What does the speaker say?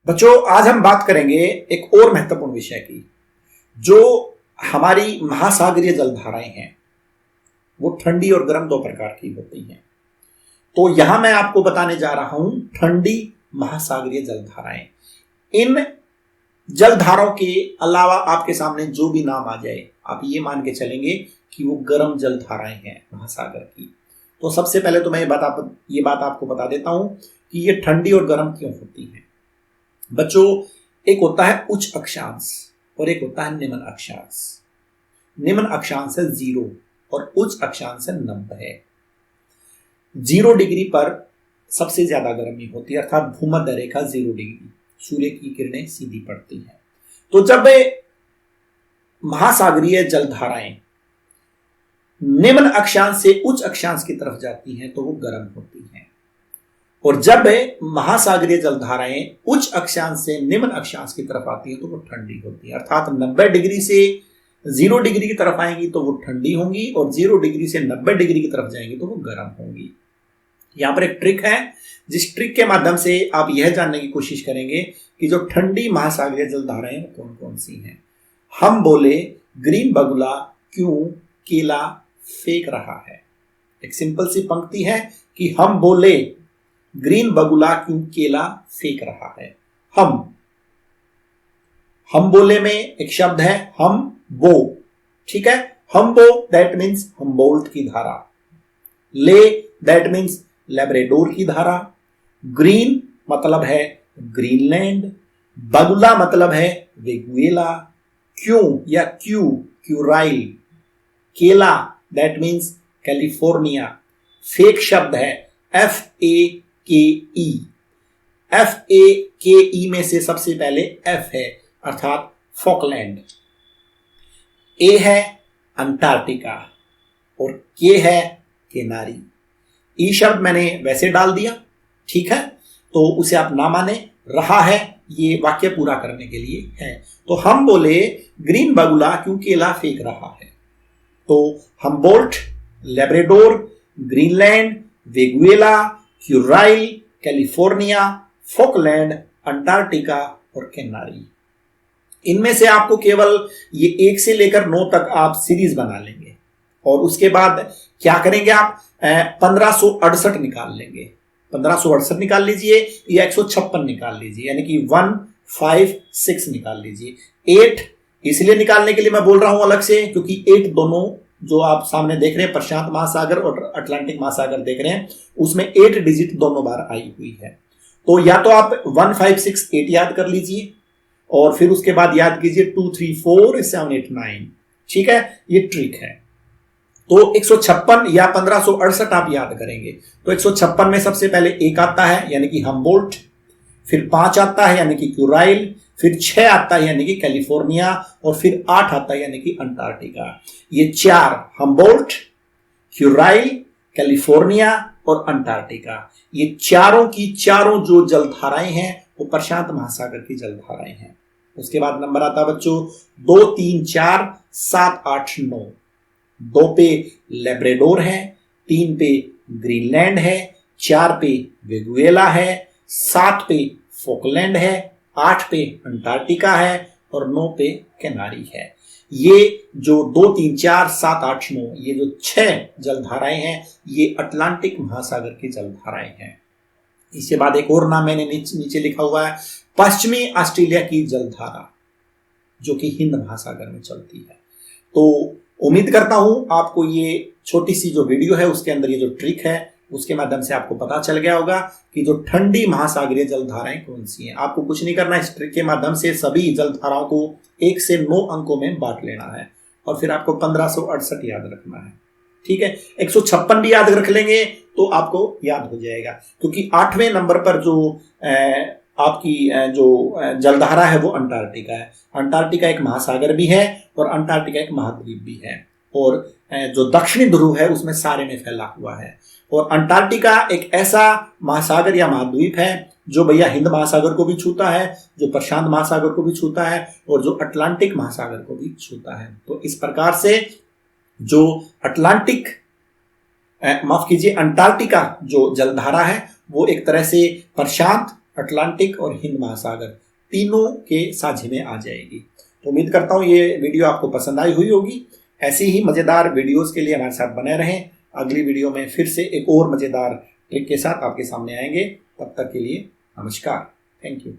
बच्चों, आज हम बात करेंगे एक और महत्वपूर्ण विषय की। जो हमारी महासागरीय जलधाराएं हैं वो ठंडी और गर्म दो प्रकार की होती हैं। तो यहां मैं आपको बताने जा रहा हूं ठंडी महासागरीय जलधाराएं। इन जलधाराओं के अलावा आपके सामने जो भी नाम आ जाए आप ये मान के चलेंगे कि वो गर्म जलधाराएं हैं महासागर की। तो सबसे पहले तो मैं ये बात आपको बता देता हूं कि ये ठंडी और गर्म क्यों होती हैं। बच्चों, एक होता है उच्च अक्षांश और एक होता है निम्न अक्षांश। निम्न अक्षांश है 0 और उच्च अक्षांश है 90। 0 डिग्री पर सबसे ज्यादा गर्मी होती है, अर्थात भूमध्य रेखा 0 डिग्री, सूर्य की किरणें सीधी पड़ती हैं। तो जब महासागरीय जलधाराएं निम्न अक्षांश से उच्च अक्षांश की तरफ जाती हैं तो वो गर्म होती हैं, और जब महासागरीय जलधाराएं उच्च अक्षांश से निम्न अक्षांश की तरफ आती हैं तो वो ठंडी होती है। अर्थात 90 डिग्री से 0 डिग्री की तरफ आएंगी तो वो ठंडी होंगी, और 0 डिग्री से 90 डिग्री की तरफ जाएंगी तो वो गर्म होंगी। यहां पर एक ट्रिक है, जिस ट्रिक के माध्यम से आप यह जानने की कोशिश करेंगे कि जो ठंडी महासागरीय जलधाराएं कौन कौन सी हैं। हम बोले ग्रीन बगुला क्यों केला फेंक रहा है। एक सिंपल सी पंक्ति है कि हम बोले ग्रीन बगुला क्यों केला फेंक रहा है। हम बोले में एक शब्द है हम बो, ठीक है। हम बो दैट मीन्स हमबोल्ट की धारा, ले दैट मीन्स लेब्राडोर की धारा, ग्रीन मतलब है ग्रीनलैंड, बगुला मतलब है वेगुएला, क्यों या क्यूराइल, केला दैट मीन्स कैलिफोर्निया, फेक शब्द है FAKE। FAKE में से सबसे पहले F है अर्थात फॉकलैंड, A है अंटार्कटिका और K है केनारी। E शब्द मैंने वैसे डाल दिया, ठीक है, तो उसे आप ना माने, रहा है ये वाक्य पूरा करने के लिए है। तो हम बोले ग्रीन बगुला क्यों केला फेंक रहा है, तो Humboldt, Labrador, Greenland, Benguela, Kuril, California, Falkland, Antarctica और केनारी। इनमें से आपको केवल ये 1 से लेकर 9 तक आप सीरीज बना लेंगे, और उसके बाद क्या करेंगे आप 1568 निकाल लेंगे। 1568 निकाल लीजिए या 156 निकाल लीजिए, यानी कि 156 निकाल लीजिए। 8 इसलिए निकालने के लिए मैं बोल रहा हूं अलग से क्योंकि 8 दोनों जो आप सामने देख रहे हैं प्रशांत महासागर और अटलांटिक महासागर देख रहे हैं, उसमें 8 डिजिट दोनों बार आई हुई है। तो या तो आप 1568 याद कर लीजिए और फिर उसके बाद याद कीजिए 2 3 4 7 8 9, ठीक है, ये ट्रिक है। तो 156 या 1568 आप याद करेंगे तो 156 में सबसे पहले 1 आता है यानी कि हमबोल्ट, फिर 5 आता है यानी कि क्यूराइल, फिर 6 आता है यानी कि कैलिफोर्निया, और फिर 8 आता है यानी कि अंटार्कटिका। ये 4 हमबोल्ट, क्यूराइल, कैलिफोर्निया और अंटार्कटिका, ये चारों की चारों जो जलधाराएं हैं वो प्रशांत महासागर की जलधाराएं हैं। उसके बाद नंबर आता है बच्चों 2 3 4 7 8 9। 2 पे लेब्राडोर है, 3 पे ग्रीनलैंड है, 4 पे वेगुएला है, 7 पे फॉकलैंड है, 8 पे अंटार्कटिका है और 9 पे केनारी है। ये जो 2 3 4 7 8 9 ये जो 6 जलधाराएं हैं ये अटलांटिक महासागर की जलधाराएं हैं। इसके बाद एक और नाम मैंने नीचे लिखा हुआ है पश्चिमी ऑस्ट्रेलिया की जलधारा, जो कि हिंद महासागर में चलती है। तो उम्मीद करता हूं आपको ये छोटी सी जो वीडियो है उसके अंदर ये जो ट्रिक है उसके माध्यम से आपको पता चल गया होगा कि जो ठंडी महासागरीय जलधाराएं कौन सी हैं। आपको कुछ नहीं करना, इस ट्रिक के माध्यम से सभी जलधाराओं को 1 से 9 अंकों में बांट लेना है और फिर आपको 1568 याद रखना है, ठीक है। 156 भी याद रख लेंगे तो आपको याद हो जाएगा, क्योंकि 8वें नंबर पर जो आपकी जो जलधारा है वो अंटार्कटिका है। अंटार्कटिका एक महासागर भी है और अंटार्कटिका एक महाद्वीप भी है, और जो दक्षिणी ध्रुव है उसमें सारे में फैला हुआ है। और अंटार्कटिका एक ऐसा महासागर या महाद्वीप है जो भैया हिंद महासागर को भी छूता है, जो प्रशांत महासागर को भी छूता है और जो अटलांटिक महासागर को भी छूता है। तो इस प्रकार से जो अंटार्कटिका जो जलधारा है वो एक तरह से प्रशांत अटलांटिक और हिंद महासागर तीनों के साझे में आ जाएगी। तो उम्मीद करता हूँ ये वीडियो आपको पसंद आई हुई होगी। ऐसी ही मज़ेदार वीडियोस के लिए हमारे साथ बने रहें। अगली वीडियो में फिर से एक और मज़ेदार ट्रिक के साथ आपके सामने आएंगे। तब तक के लिए नमस्कार। Thank you.